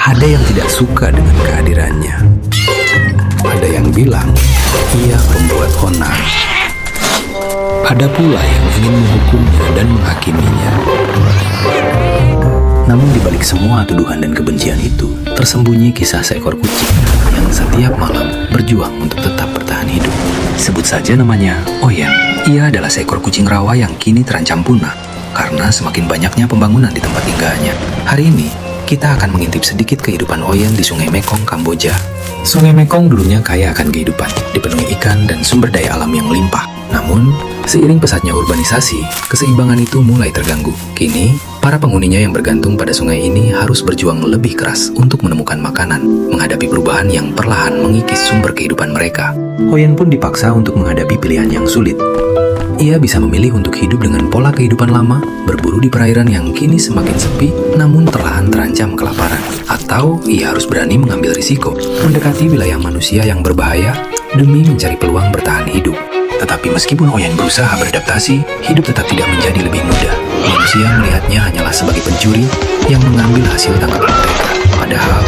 Ada yang tidak suka dengan kehadirannya. Ada yang bilang ia pembuat onar. Ada pula yang ingin menghukumnya dan menghakiminya. Namun di balik semua tuduhan dan kebencian itu, tersembunyi kisah seekor kucing yang setiap malam berjuang untuk tetap bertahan hidup. Sebut saja namanya Oyen. Ia adalah seekor kucing rawa yang kini terancam punah karena semakin banyaknya pembangunan di tempat tinggalnya. Hari ini, kita akan mengintip sedikit kehidupan Oyen di Sungai Mekong, Kamboja. Sungai Mekong dulunya kaya akan kehidupan, dipenuhi ikan dan sumber daya alam yang melimpah. Namun, seiring pesatnya urbanisasi, keseimbangan itu mulai terganggu. Kini, para penghuninya yang bergantung pada sungai ini harus berjuang lebih keras untuk menemukan makanan, menghadapi perubahan yang perlahan mengikis sumber kehidupan mereka. Oyen pun dipaksa untuk menghadapi pilihan yang sulit. Ia bisa memilih untuk hidup dengan pola kehidupan lama, berburu di perairan yang kini semakin sepi, namun perlahan terancam kelaparan. Atau ia harus berani mengambil risiko, mendekati wilayah manusia yang berbahaya demi mencari peluang bertahan hidup. Tetapi meskipun Oyen berusaha beradaptasi, hidup tetap tidak menjadi lebih mudah. Manusia melihatnya hanyalah sebagai pencuri yang mengambil hasil tangkapan mereka. Padahal,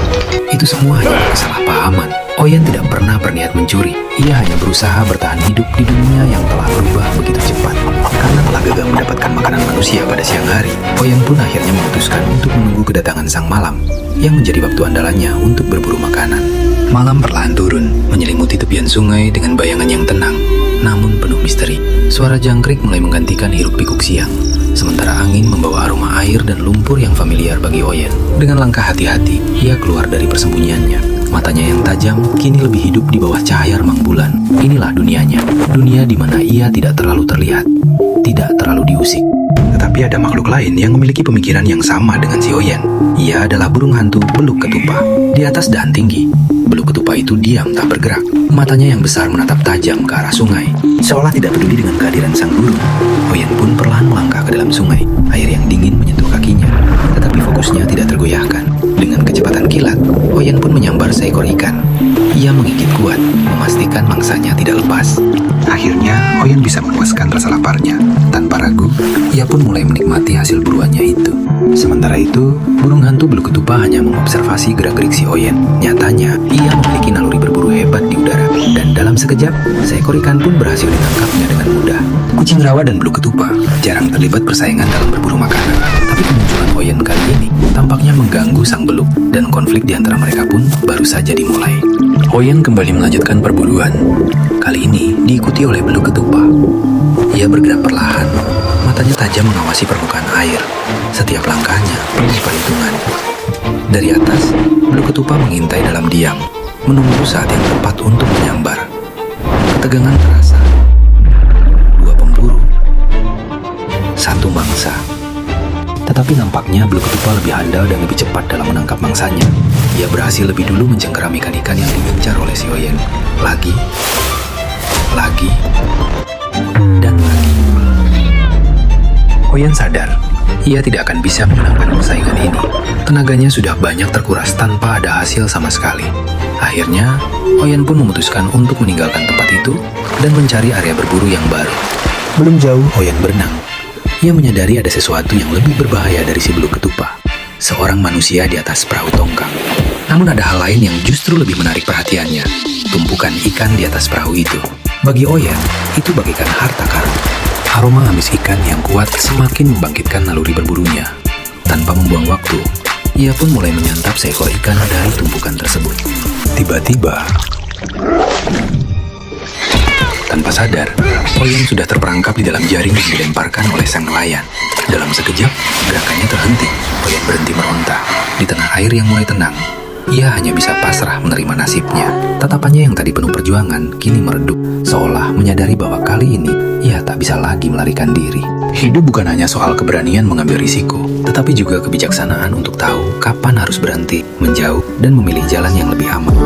itu semua hanya kesalahpahaman. Oyen tidak pernah berniat mencuri. Ia hanya berusaha bertahan hidup di dunia yang telah berubah begitu cepat. Karena telah gagal mendapatkan makanan manusia pada siang hari, Oyen pun akhirnya memutuskan untuk menunggu kedatangan sang malam, yang menjadi waktu andalannya untuk berburu makanan. Malam perlahan turun, menyelimuti tepian sungai dengan bayangan yang tenang, namun penuh misteri. Suara jangkrik mulai menggantikan hiruk-pikuk siang, sementara angin membawa aroma air dan lumpur yang familiar bagi Oyen. Dengan langkah hati-hati, ia keluar dari persembunyiannya. Matanya yang tajam kini lebih hidup di bawah cahaya remang bulan. Inilah dunianya, dunia di mana ia tidak terlalu terlihat, tidak terlalu diusik. Tetapi ada makhluk lain yang memiliki pemikiran yang sama dengan si Oyen. Ia adalah burung hantu beluk ketupa. Di atas dahan tinggi, beluk ketupa itu diam tak bergerak. Matanya yang besar menatap tajam ke arah sungai, seolah tidak peduli dengan kehadiran sang burung. Oyen pun perlahan melangkah ke dalam sungai. Air yang dingin menyentuh kakinya, tetapi fokusnya tidak tergoyahkan. Dengan kecepatan kilat, Oyen pun menyambar seekor ikan. Ia menggigit kuat, memastikan mangsanya tidak lepas. Akhirnya, Oyen bisa memuaskan rasa laparnya. Tanpa ragu, ia pun mulai menikmati hasil buruannya itu. Sementara itu, burung hantu beluk ketupa hanya mengobservasi gerak-gerik si Oyen. Nyatanya, ia memiliki naluri berburu hebat di udara. Dan dalam sekejap, seekor ikan pun berhasil ditangkapnya dengan mudah. Kucing rawa dan beluk ketupa jarang terlibat persaingan dalam berburu makanan. Tapi kemunculan Oyen kali ini tampaknya mengganggu sang beluk, dan konflik di antara mereka pun baru saja dimulai. Oyen kembali melanjutkan perburuan. Kali ini diikuti oleh beluk ketupa. Ia bergerak perlahan, matanya tajam mengawasi permukaan air. Setiap langkahnya penuh perhitungan. Dari atas, beluk ketupa mengintai dalam diam, menunggu saat yang tepat untuk menyambar. Ketegangan terasa. Dua pemburu, satu mangsa. Tetapi nampaknya beluk ketupa lebih handal dan lebih cepat dalam menangkap mangsanya. Ia berhasil lebih dulu mencengkeram ikan-ikan yang diincar oleh si Oyen. Lagi, dan lagi. Oyen sadar, ia tidak akan bisa memenangkan persaingan ini. Tenaganya sudah banyak terkuras tanpa ada hasil sama sekali. Akhirnya, Oyen pun memutuskan untuk meninggalkan tempat itu dan mencari area berburu yang baru. Belum jauh, Oyen berenang. Ia menyadari ada sesuatu yang lebih berbahaya dari si beluk ketupa. Seorang manusia di atas perahu tongkang. Namun ada hal lain yang justru lebih menarik perhatiannya. Tumpukan ikan di atas perahu itu. Bagi Oyen, itu bagaikan harta karun. Aroma amis ikan yang kuat semakin membangkitkan naluri berburunya. Tanpa membuang waktu, ia pun mulai menyantap seekor ikan dari tumpukan tersebut. Tiba-tiba, tanpa sadar, Oyen sudah terperangkap di dalam jaring yang dilemparkan oleh sang nelayan. Dalam sekejap, gerakannya terhenti. Oyen berhenti meronta. Di tengah air yang mulai tenang, ia hanya bisa pasrah menerima nasibnya. Tatapannya yang tadi penuh perjuangan kini meredup, seolah menyadari bahwa kali ini ia tak bisa lagi melarikan diri. Hidup bukan hanya soal keberanian mengambil risiko, tetapi juga kebijaksanaan untuk tahu kapan harus berhenti, menjauh, dan memilih jalan yang lebih aman.